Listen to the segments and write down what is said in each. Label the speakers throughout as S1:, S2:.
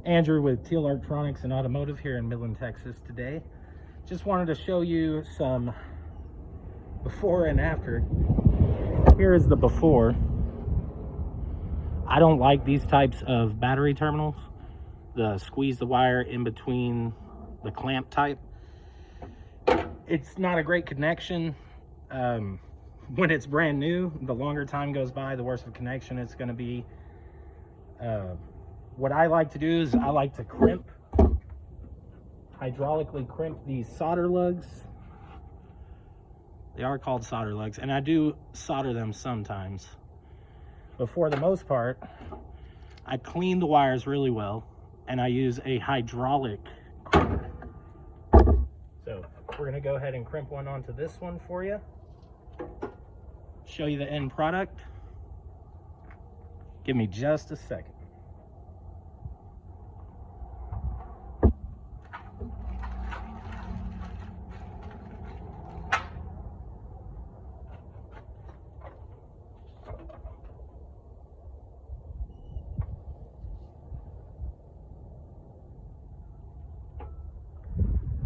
S1: Andrew with Teal Electronics and Automotive here in Midland, Texas today. Just wanted to show you some before and after. Here is the before. I don't like these types of battery terminals. The squeeze the wire in between the clamp type. It's not a great connection. When it's brand new, the longer time goes by, the worse of a connection it's going to be. What I like to do is I like to crimp, hydraulically crimp these solder lugs. They are called solder lugs, and I do solder them sometimes. But for the most part, I clean the wires really well, and I use a hydraulic crimper. So we're going to go ahead and crimp one onto this one for you. Show you the end product. Give me just a second.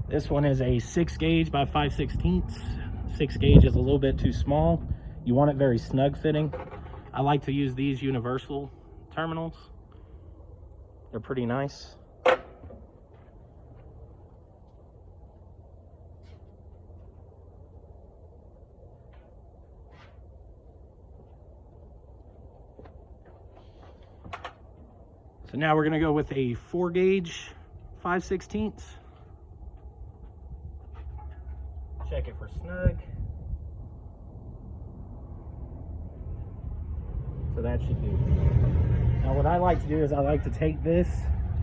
S1: This one is a 6 gauge by 5/16. 6 gauge is a little bit too small. You want it very snug fitting. I like to use these universal terminals. They're pretty nice. So now we're going to go with a 4 gauge 5/16. Check it for snug. So that should do. Now what I like to do is I like to take this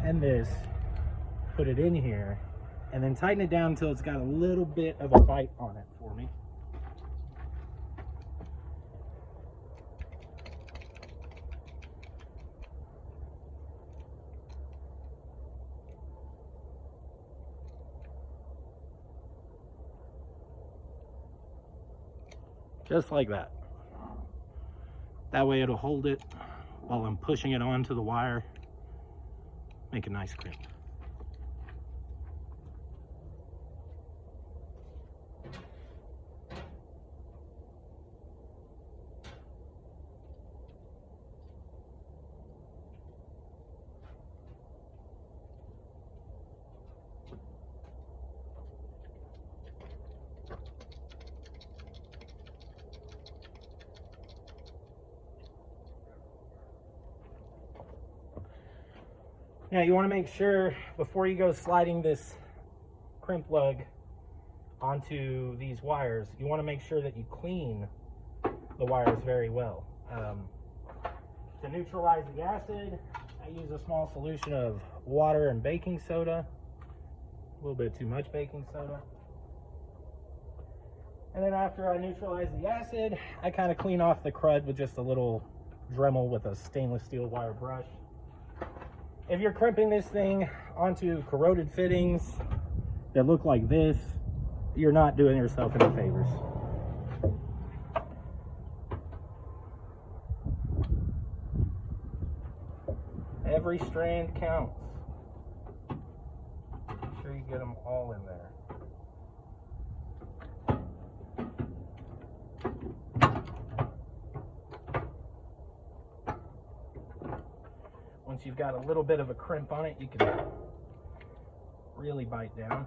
S1: and this, put it in here, and then tighten it down until it's got a little bit of a bite on it for me. Just like that. That way it'll hold it while I'm pushing it onto the wire. Make a nice crimp. Now you want to make sure before you go sliding this crimp lug onto these wires, you want to make sure that you clean the wires very well. To neutralize the acid, I use a small solution of water and baking soda. A little bit too much baking soda. And then after I neutralize the acid, I kind of clean off the crud with just a little Dremel with a stainless steel wire brush. If you're crimping this thing onto corroded fittings that look like this, you're not doing yourself any favors. Every strand counts. Make sure you get them all in there. Once you've got a little bit of a crimp on it, you can really bite down.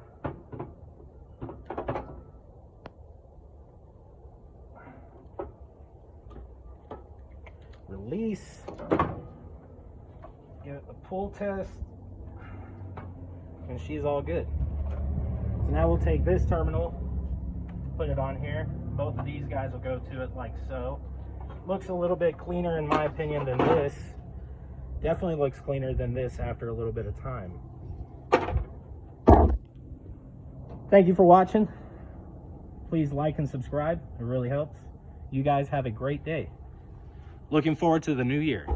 S1: Release. Give it the pull test. And she's all good. So now we'll take this terminal, put it on here. Both of these guys will go to it like so. Looks a little bit cleaner in my opinion than this. Definitely looks cleaner than this after a little bit of time. Thank you for watching. Please like and subscribe. It really helps. You guys have a great day. Looking forward to the new year.